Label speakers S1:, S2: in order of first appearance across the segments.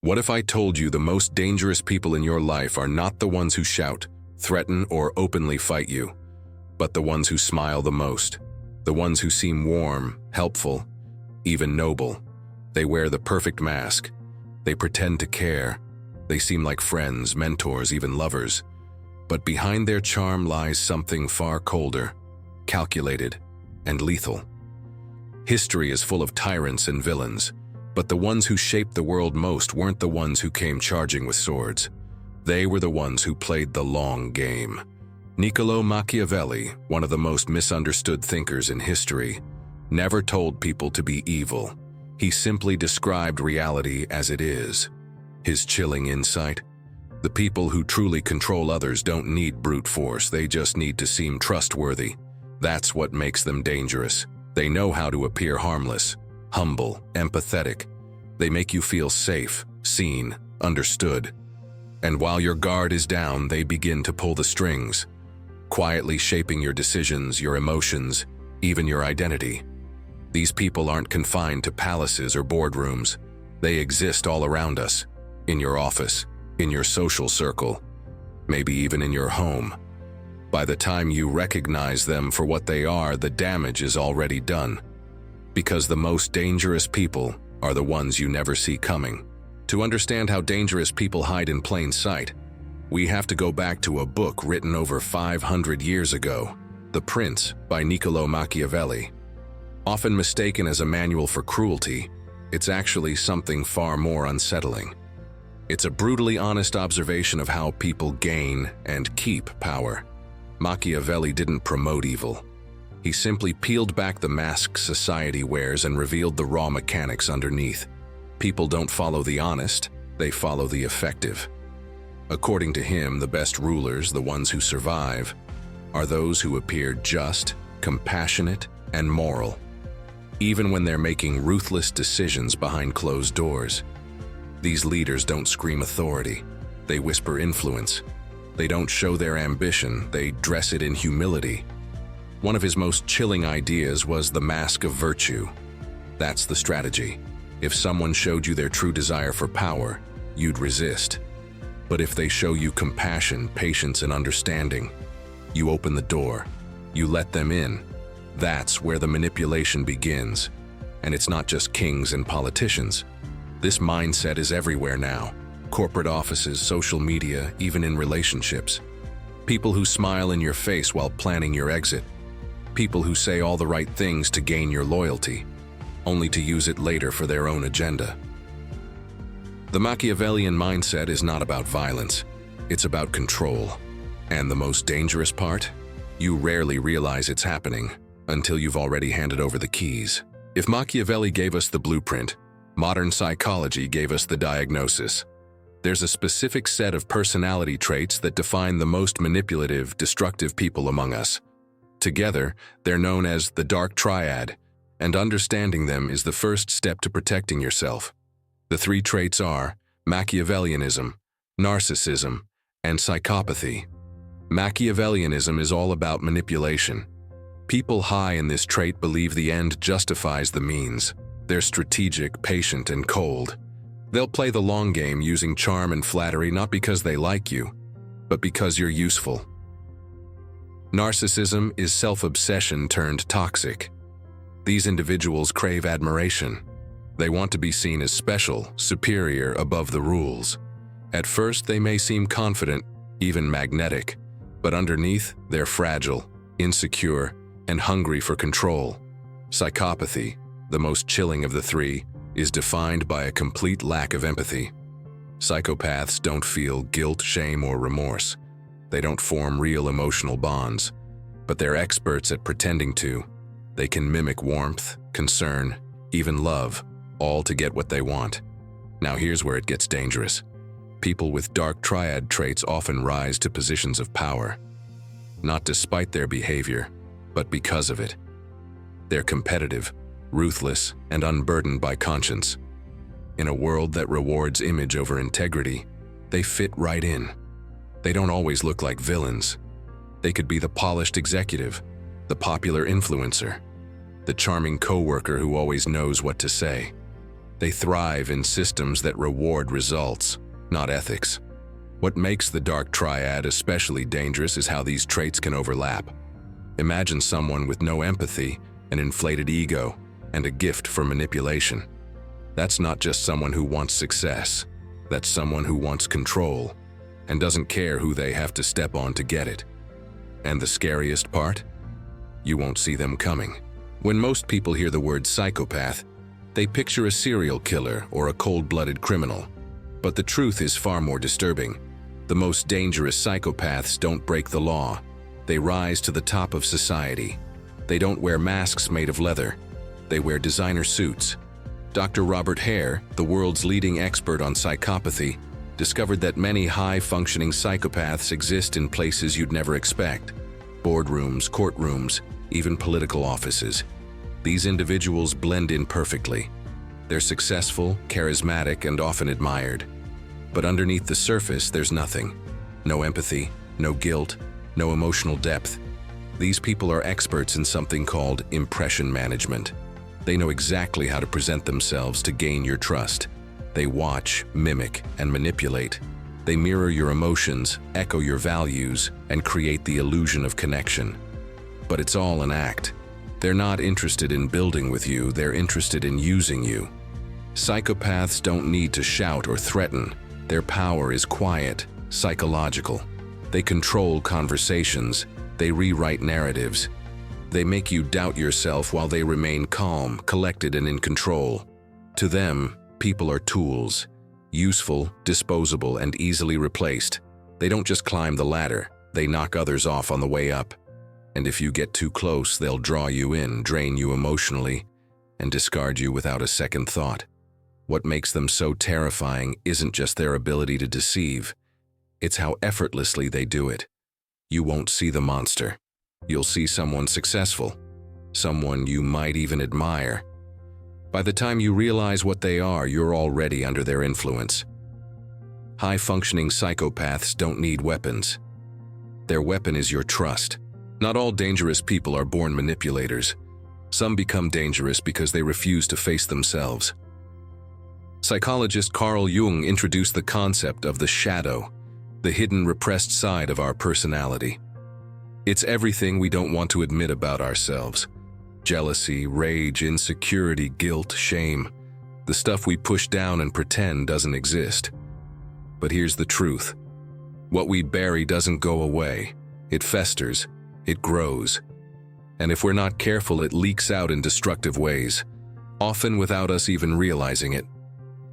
S1: What if I told you the most dangerous people in your life are not the ones who shout, threaten, or openly fight you, but the ones who smile the most, the ones who seem warm, helpful, even noble. They wear the perfect mask. They pretend to care. They seem like friends, mentors, even lovers. But behind their charm lies something far colder, calculated, and lethal. History is full of tyrants and villains, but the ones who shaped the world most weren't the ones who came charging with swords. They were the ones who played the long game. Niccolò Machiavelli, one of the most misunderstood thinkers in history, never told people to be evil. He simply described reality as it is. His chilling insight: the people who truly control others don't need brute force, they just need to seem trustworthy. That's what makes them dangerous. They know how to appear harmless, humble, empathetic. They make you feel safe, seen, understood. And while your guard is down, they begin to pull the strings, quietly shaping your decisions, your emotions, even your identity. These people aren't confined to palaces or boardrooms. They exist all around us, in your office, in your social circle, maybe even in your home. By the time you recognize them for what they are, the damage is already done. Because the most dangerous people are the ones you never see coming. To understand how dangerous people hide in plain sight, we have to go back to a book written over 500 years ago, The Prince by Niccolò Machiavelli. Often mistaken as a manual for cruelty, it's actually something far more unsettling. It's a brutally honest observation of how people gain and keep power. Machiavelli didn't promote evil. He simply peeled back the mask society wears and revealed the raw mechanics underneath. People don't follow the honest, they follow the effective. According to him, the best rulers, the ones who survive, are those who appear just, compassionate, and moral, even when they're making ruthless decisions behind closed doors. These leaders don't scream authority, they whisper influence. They don't show their ambition, they dress it in humility. One of his most chilling ideas was the mask of virtue. That's the strategy. If someone showed you their true desire for power, you'd resist. But if they show you compassion, patience, and understanding, you open the door, you let them in. That's where the manipulation begins. And it's not just kings and politicians. This mindset is everywhere now. Corporate offices, social media, even in relationships. People who smile in your face while planning your exit. People who say all the right things to gain your loyalty, only to use it later for their own agenda. The Machiavellian mindset is not about violence, it's about control. And the most dangerous part? You rarely realize it's happening until you've already handed over the keys. If Machiavelli gave us the blueprint, modern psychology gave us the diagnosis. There's a specific set of personality traits that define the most manipulative, destructive people among us. Together, they're known as the dark triad, and understanding them is the first step to protecting yourself. The three traits are Machiavellianism, narcissism, and psychopathy. Machiavellianism is all about manipulation. People high in this trait believe the end justifies the means. They're strategic, patient, and cold. They'll play the long game using charm and flattery not because they like you, but because you're useful. Narcissism is self-obsession turned toxic. These individuals crave admiration. They want to be seen as special, superior, above the rules. At first, they may seem confident, even magnetic, but underneath, they're fragile, insecure, and hungry for control. Psychopathy, the most chilling of the three, is defined by a complete lack of empathy. Psychopaths don't feel guilt, shame, or remorse. They don't form real emotional bonds, but they're experts at pretending to. They can mimic warmth, concern, even love, all to get what they want. Now here's where it gets dangerous. People with dark triad traits often rise to positions of power, not despite their behavior, but because of it. They're competitive, ruthless, and unburdened by conscience. In a world that rewards image over integrity, they fit right in. They don't always look like villains. They could be the polished executive, the popular influencer, the charming coworker who always knows what to say. They thrive in systems that reward results, not ethics. What makes the dark triad especially dangerous is how these traits can overlap. Imagine someone with no empathy, an inflated ego, and a gift for manipulation. That's not just someone who wants success. That's someone who wants control and doesn't care who they have to step on to get it. And the scariest part? You won't see them coming. When most people hear the word psychopath, they picture a serial killer or a cold-blooded criminal. But the truth is far more disturbing. The most dangerous psychopaths don't break the law. They rise to the top of society. They don't wear masks made of leather. They wear designer suits. Dr. Robert Hare, the world's leading expert on psychopathy, discovered that many high-functioning psychopaths exist in places you'd never expect. Boardrooms, courtrooms, even political offices. These individuals blend in perfectly. They're successful, charismatic, and often admired. But underneath the surface, there's nothing. No empathy, no guilt, no emotional depth. These people are experts in something called impression management. They know exactly how to present themselves to gain your trust. They watch, mimic, and manipulate. They mirror your emotions, echo your values, and create the illusion of connection. But it's all an act. They're not interested in building with you, they're interested in using you. Psychopaths don't need to shout or threaten. Their power is quiet, psychological. They control conversations. They rewrite narratives. They make you doubt yourself while they remain calm, collected, and in control. To them, people are tools, useful, disposable, and easily replaced. They don't just climb the ladder, they knock others off on the way up. And if you get too close, they'll draw you in, drain you emotionally, and discard you without a second thought. What makes them so terrifying isn't just their ability to deceive, it's how effortlessly they do it. You won't see the monster. You'll see someone successful, someone you might even admire. By the time you realize what they are, you're already under their influence. High-functioning psychopaths don't need weapons. Their weapon is your trust. Not all dangerous people are born manipulators. Some become dangerous because they refuse to face themselves. Psychologist Carl Jung introduced the concept of the shadow, the hidden repressed side of our personality. It's everything we don't want to admit about ourselves. Jealousy, rage, insecurity, guilt, shame. The stuff we push down and pretend doesn't exist. But here's the truth. What we bury doesn't go away. It festers. It grows. And if we're not careful, it leaks out in destructive ways, often without us even realizing it.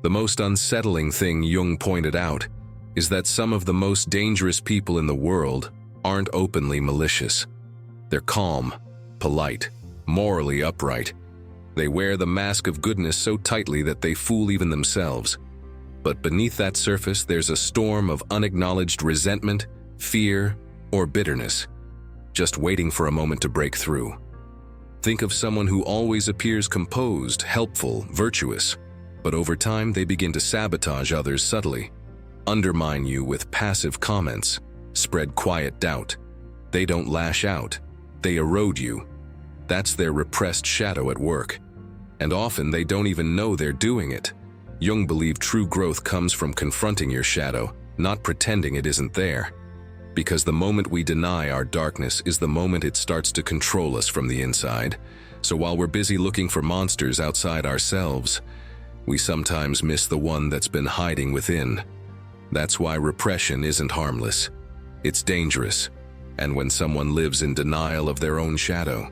S1: The most unsettling thing Jung pointed out is that some of the most dangerous people in the world aren't openly malicious. They're calm, polite, morally upright. They wear the mask of goodness so tightly that they fool even themselves. But beneath that surface, there's a storm of unacknowledged resentment, fear, or bitterness, just waiting for a moment to break through. Think of someone who always appears composed, helpful, virtuous, but over time they begin to sabotage others subtly, undermine you with passive comments, spread quiet doubt. They don't lash out, they erode you. That's their repressed shadow at work. And often they don't even know they're doing it. Jung believed true growth comes from confronting your shadow, not pretending it isn't there. Because the moment we deny our darkness is the moment it starts to control us from the inside. So while we're busy looking for monsters outside ourselves, we sometimes miss the one that's been hiding within. That's why repression isn't harmless. It's dangerous. And when someone lives in denial of their own shadow,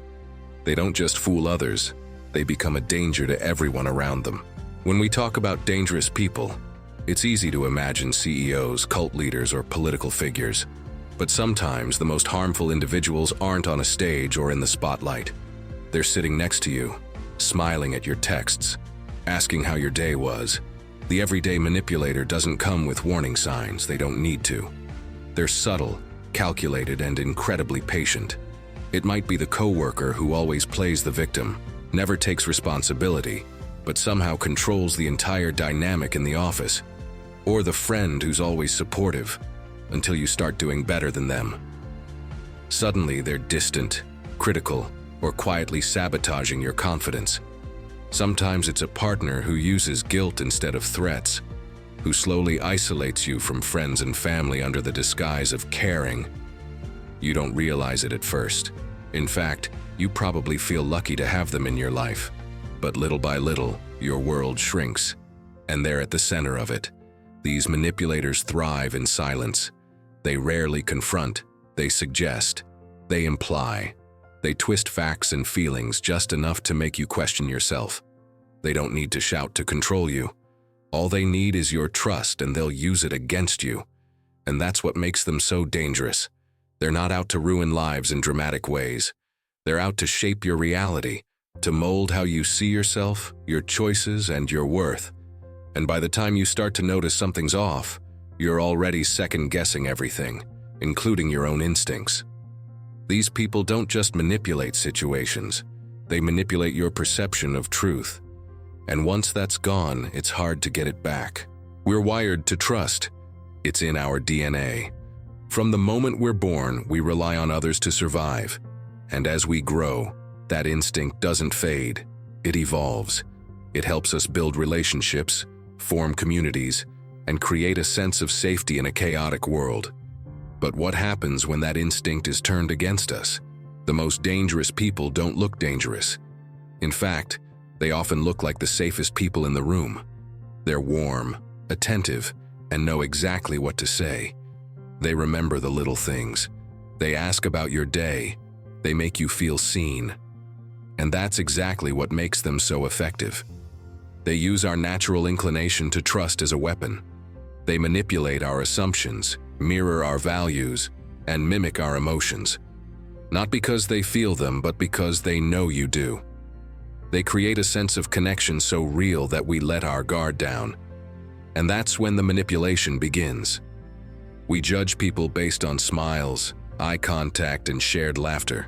S1: they don't just fool others, they become a danger to everyone around them. When we talk about dangerous people, it's easy to imagine CEOs, cult leaders, or political figures. But sometimes the most harmful individuals aren't on a stage or in the spotlight. They're sitting next to you, smiling at your texts, asking how your day was. The everyday manipulator doesn't come with warning signs, they don't need to. They're subtle, calculated, and incredibly patient. It might be the coworker who always plays the victim, never takes responsibility, but somehow controls the entire dynamic in the office. Or the friend who's always supportive, until you start doing better than them. Suddenly they're distant, critical, or quietly sabotaging your confidence. Sometimes it's a partner who uses guilt instead of threats, who slowly isolates you from friends and family under the disguise of caring. You don't realize it at first. In fact, you probably feel lucky to have them in your life. But little by little, your world shrinks, and they're at the center of it. These manipulators thrive in silence. They rarely confront, they suggest, they imply. They twist facts and feelings just enough to make you question yourself. They don't need to shout to control you. All they need is your trust, and they'll use it against you. And that's what makes them so dangerous. They're not out to ruin lives in dramatic ways. They're out to shape your reality, to mold how you see yourself, your choices, and your worth. And by the time you start to notice something's off, you're already second-guessing everything, including your own instincts. These people don't just manipulate situations, they manipulate your perception of truth. And once that's gone, it's hard to get it back. We're wired to trust. It's in our DNA. From the moment we're born, we rely on others to survive. And as we grow, that instinct doesn't fade. It evolves. It helps us build relationships, form communities, and create a sense of safety in a chaotic world. But what happens when that instinct is turned against us? The most dangerous people don't look dangerous. In fact, they often look like the safest people in the room. They're warm, attentive, and know exactly what to say. They remember the little things. They ask about your day. They make you feel seen. And that's exactly what makes them so effective. They use our natural inclination to trust as a weapon. They manipulate our assumptions, mirror our values, and mimic our emotions. Not because they feel them, but because they know you do. They create a sense of connection so real that we let our guard down. And that's when the manipulation begins. We judge people based on smiles, eye contact, and shared laughter.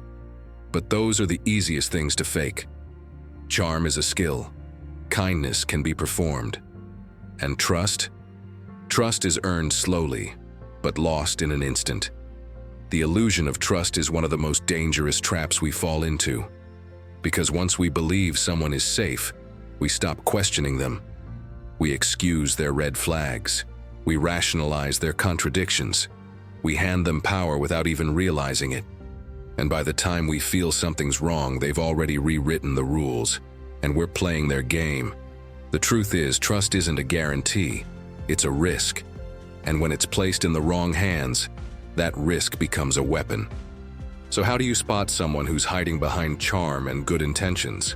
S1: But those are the easiest things to fake. Charm is a skill. Kindness can be performed. And trust? Trust is earned slowly, but lost in an instant. The illusion of trust is one of the most dangerous traps we fall into. Because once we believe someone is safe, we stop questioning them. We excuse their red flags. We rationalize their contradictions. We hand them power without even realizing it. And by the time we feel something's wrong, they've already rewritten the rules, and we're playing their game. The truth is, trust isn't a guarantee. It's a risk. And when it's placed in the wrong hands, that risk becomes a weapon. So how do you spot someone who's hiding behind charm and good intentions?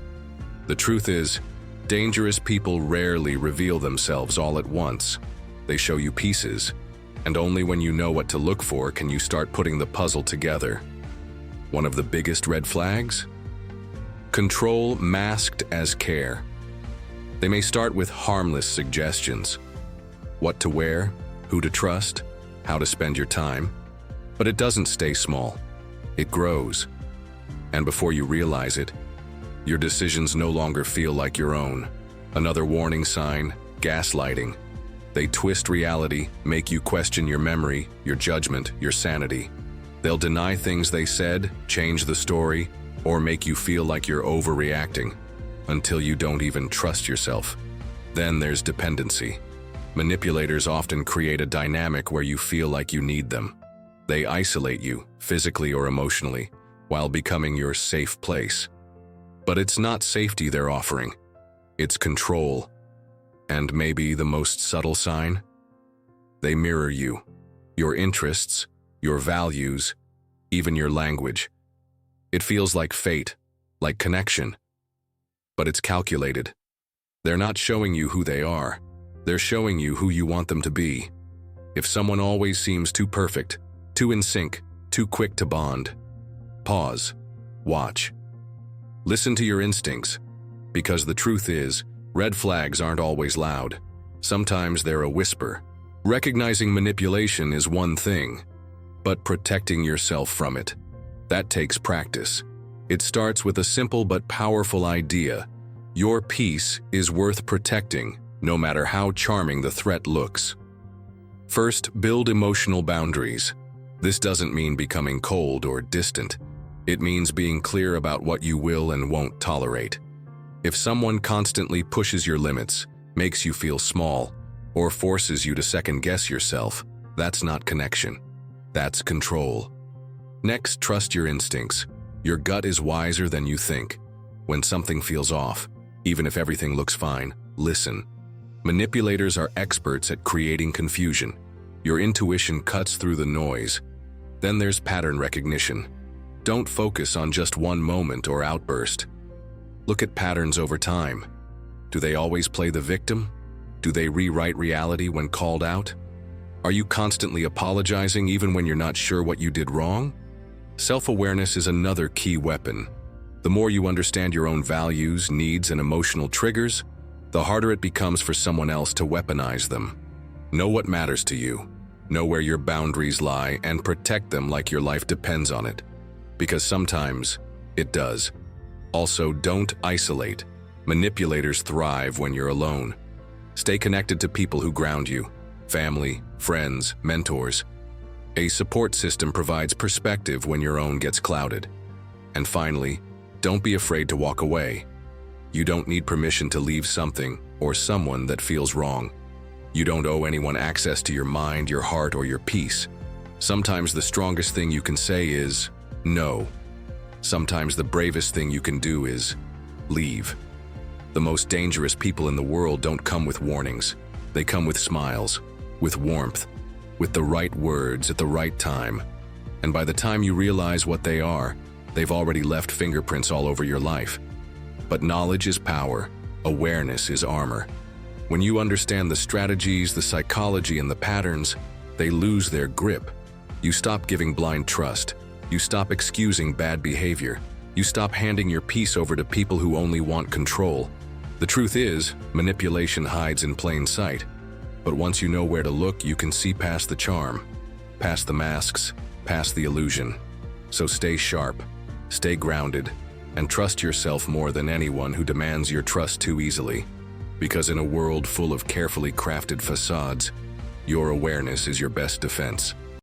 S1: The truth is, dangerous people rarely reveal themselves all at once. They show you pieces, and only when you know what to look for can you start putting the puzzle together. One of the biggest red flags? Control masked as care. They may start with harmless suggestions. What to wear, who to trust, how to spend your time. But it doesn't stay small. It grows. And before you realize it, your decisions no longer feel like your own. Another warning sign, gaslighting. They twist reality, make you question your memory, your judgment, your sanity. They'll deny things they said, change the story, or make you feel like you're overreacting, until you don't even trust yourself. Then there's dependency. Manipulators often create a dynamic where you feel like you need them. They isolate you, physically or emotionally, while becoming your safe place. But it's not safety they're offering. It's control. And maybe the most subtle sign? They mirror you, your interests, your values, even your language. It feels like fate, like connection. But it's calculated. They're not showing you who they are. They're showing you who you want them to be. If someone always seems too perfect, too in sync, too quick to bond, pause, watch. Listen to your instincts, because the truth is, red flags aren't always loud. Sometimes they're a whisper. Recognizing manipulation is one thing, but protecting yourself from it, that takes practice. It starts with a simple but powerful idea. Your peace is worth protecting, no matter how charming the threat looks. First, build emotional boundaries. This doesn't mean becoming cold or distant. It means being clear about what you will and won't tolerate. If someone constantly pushes your limits, makes you feel small, or forces you to second-guess yourself, that's not connection. That's control. Next, trust your instincts. Your gut is wiser than you think. When something feels off, even if everything looks fine, listen. Manipulators are experts at creating confusion. Your intuition cuts through the noise. Then there's pattern recognition. Don't focus on just one moment or outburst. Look at patterns over time. Do they always play the victim? Do they rewrite reality when called out? Are you constantly apologizing even when you're not sure what you did wrong? Self-awareness is another key weapon. The more you understand your own values, needs, and emotional triggers, the harder it becomes for someone else to weaponize them. Know what matters to you. Know where your boundaries lie and protect them like your life depends on it. Because sometimes it does. Also, don't isolate. Manipulators thrive when you're alone. Stay connected to people who ground you. Family, friends, mentors. A support system provides perspective when your own gets clouded. And finally, don't be afraid to walk away. You don't need permission to leave something or someone that feels wrong. You don't owe anyone access to your mind, your heart, or your peace. Sometimes the strongest thing you can say is no. Sometimes the bravest thing you can do is leave. The most dangerous people in the world don't come with warnings. They come with smiles, with warmth, with the right words at the right time. And by the time you realize what they are, they've already left fingerprints all over your life. But knowledge is power. Awareness is armor. When you understand the strategies, the psychology, and the patterns, they lose their grip. You stop giving blind trust. You stop excusing bad behavior. You stop handing your peace over to people who only want control. The truth is, manipulation hides in plain sight. But once you know where to look, you can see past the charm, past the masks, past the illusion. So stay sharp, stay grounded, and trust yourself more than anyone who demands your trust too easily. Because in a world full of carefully crafted facades, your awareness is your best defense.